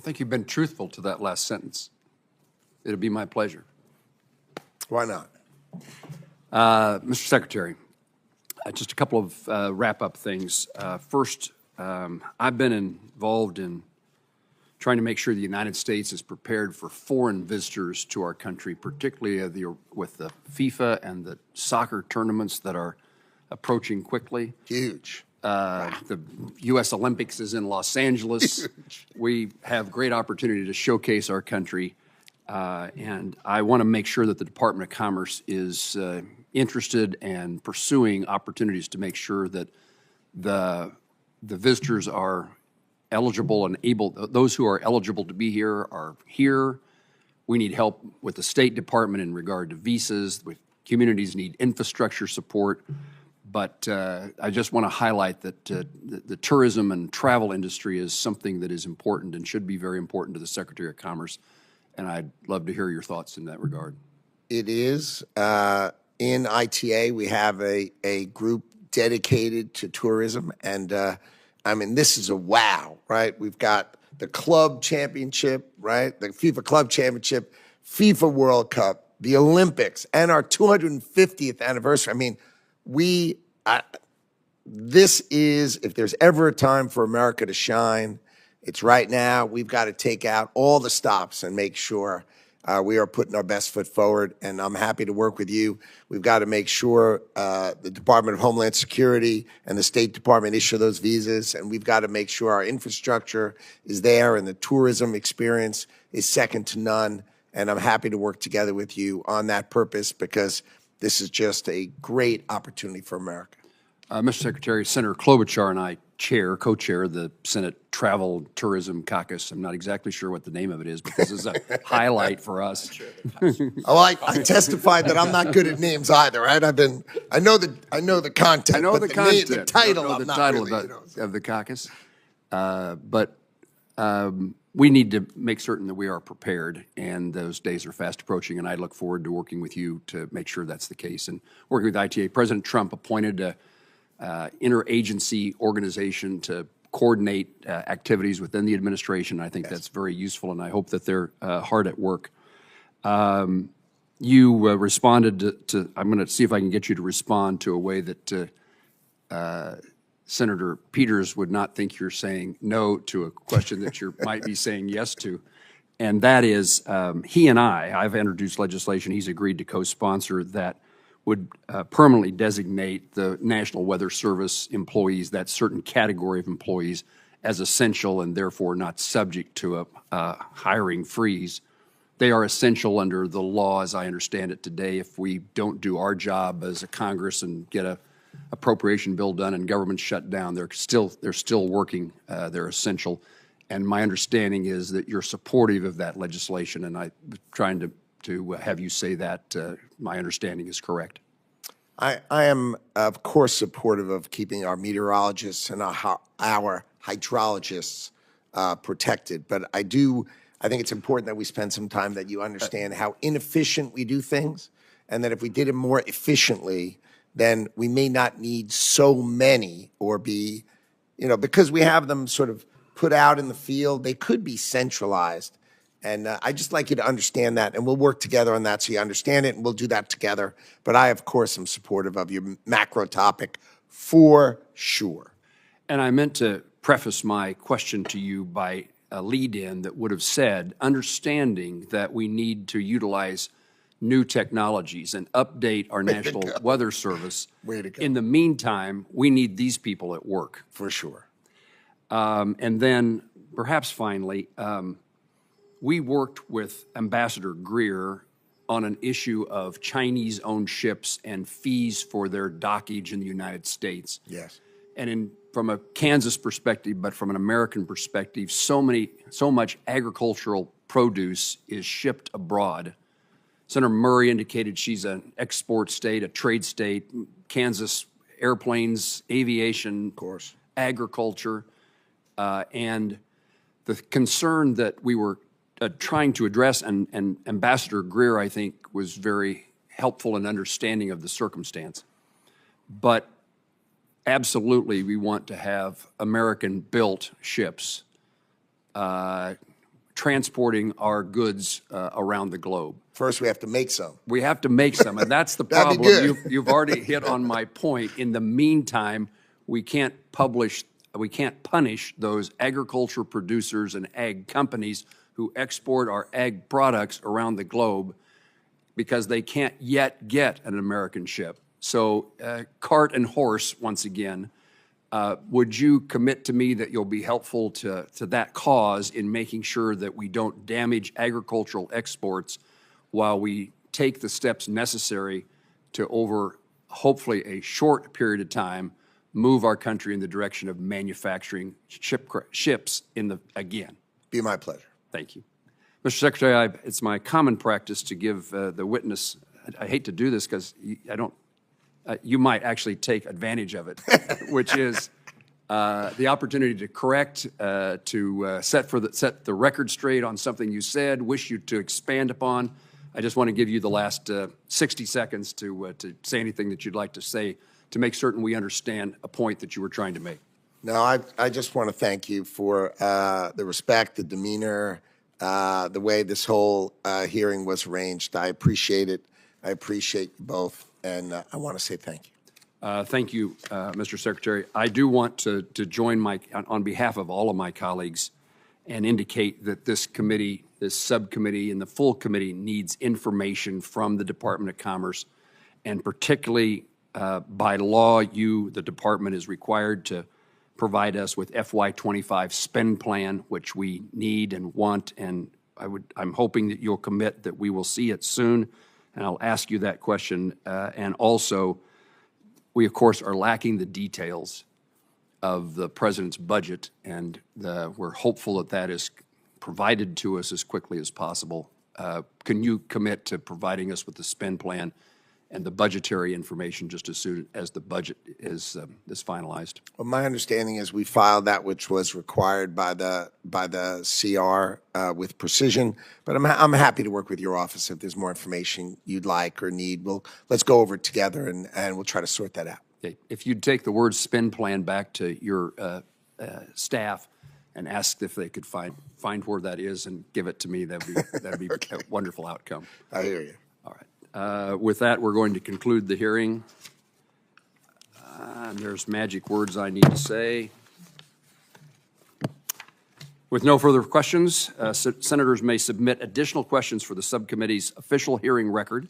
think you've been truthful to that last sentence. It'd be my pleasure. Why not? Mr. Secretary, just a couple of wrap-up things. First, I've been involved in trying to make sure the United States is prepared for foreign visitors to our country, particularly with the FIFA and the soccer tournaments that are approaching quickly. Huge. The U.S. Olympics is in Los Angeles. Huge. We have great opportunity to showcase our country, and I want to make sure that the Department of Commerce is interested and pursuing opportunities to make sure that the visitors are eligible and able, those who are eligible to be here are here. We need help with the State Department in regard to visas. Communities need infrastructure support. But I just want to highlight that the tourism and travel industry is something that is important and should be very important to the Secretary of Commerce. And I'd love to hear your thoughts in that regard. It is. In ITA, we have a group dedicated to tourism. And I mean, this is a wow, right? We've got the club championship, right? The FIFA Club Championship, FIFA World Cup, the Olympics, and our 250th anniversary. I mean, this is, if there's ever a time for America to shine, it's right now. We've got to take out all the stops and make sure we are putting our best foot forward, and I'm happy to work with you. We've got to make sure the Department of Homeland Security and the State Department issue those visas, and we've got to make sure our infrastructure is there and the tourism experience is second to none, and I'm happy to work together with you on that purpose because this is just a great opportunity for America. Mr. Secretary, Senator Klobuchar and I co-chair the Senate Travel Tourism Caucus. I'm not exactly sure what the name of it is, but this is a highlight for us. Oh, I testified that I'm not good at names either, right? I know the content. I know the content. The title. I don't know the title of the caucus, but we need to make certain that we are prepared, and those days are fast approaching. And I look forward to working with you to make sure that's the case. And working with ITA, President Trump appointed a interagency organization to coordinate activities within the administration. I think that's very useful, and I hope that they're hard at work. You responded to, I'm going to see if I can get you to respond to a way that Senator Peters would not think you're saying no to a question that you might be saying yes to. And that is, he and I've introduced legislation, he's agreed to co-sponsor that would permanently designate the National Weather Service employees, that certain category of employees, as essential and therefore not subject to a hiring freeze. They are essential under the law, as I understand it today. If we don't do our job as a Congress and get a appropriation bill done and government shut down, they're still working. They're essential. And my understanding is that you're supportive of that legislation, and I'm trying to have you say that my understanding is correct. I am, of course, supportive of keeping our meteorologists and our hydrologists protected. But I think it's important that we spend some time that you understand how inefficient we do things, and that if we did it more efficiently, then we may not need so many or be, because we have them sort of put out in the field, they could be centralized. And I'd just like you to understand that, and we'll work together on that so you understand it, and we'll do that together. But I, of course, am supportive of your macro topic for sure. And I meant to preface my question to you by a lead-in that would have said, understanding that we need to utilize new technologies and update our National Weather Service. Way to go. In the meantime, we need these people at work. For sure. And then, perhaps finally, we worked with Ambassador Greer on an issue of Chinese-owned ships and fees for their dockage in the United States. Yes. And from a Kansas perspective, but from an American perspective, so much agricultural produce is shipped abroad. Senator Murray indicated she's an export state, a trade state. Kansas, airplanes, aviation, of course, agriculture, and the concern that we were trying to address, and Ambassador Greer, I think, was very helpful in understanding of the circumstance. But absolutely, we want to have American-built ships transporting our goods around the globe. First, we have to make some. We have to make some, and that's the That'd be problem. good. You've already hit on my point. In the meantime, we can't punish those agriculture producers and ag companies who export our ag products around the globe because they can't yet get an American ship. So cart and horse, once again, would you commit to me that you'll be helpful to that cause in making sure that we don't damage agricultural exports while we take the steps necessary to, over hopefully a short period of time, move our country in the direction of manufacturing ships again? Be my pleasure. Thank you. Mr. Secretary, it's my common practice to give the witness, I hate to do this because you might actually take advantage of it, which is the opportunity to correct, to set the record straight on something you said, wish you to expand upon. I just want to give you the last 60 seconds to say anything that you'd like to say to make certain we understand a point that you were trying to make. No, I just want to thank you for the respect, the demeanor, the way this whole hearing was arranged. I appreciate it. I appreciate you both, and I want to say thank you. Thank you, Mr. Secretary. I do want to join on behalf of all of my colleagues and indicate that this committee, this subcommittee, and the full committee needs information from the Department of Commerce, and particularly by law, the department is required to provide us with FY25 spend plan, which we need and want, and I'm hoping that you'll commit that we will see it soon, and I'll ask you that question. And also, we, of course, are lacking the details of the President's budget, and we're hopeful that that is provided to us as quickly as possible. Can you commit to providing us with the spend plan and the budgetary information just as soon as the budget is finalized? Well, my understanding is we filed that which was required by the CR with precision, but I'm happy to work with your office if there's more information you'd like or need. Let's go over it together and we'll try to sort that out. Okay. If you'd take the word spend plan back to your staff and ask if they could find where that is and give it to me, that'd be okay. A wonderful outcome. I hear you. All right. With that, we're going to conclude the hearing. And there's magic words I need to say. With no further questions, senators may submit additional questions for the subcommittee's official hearing record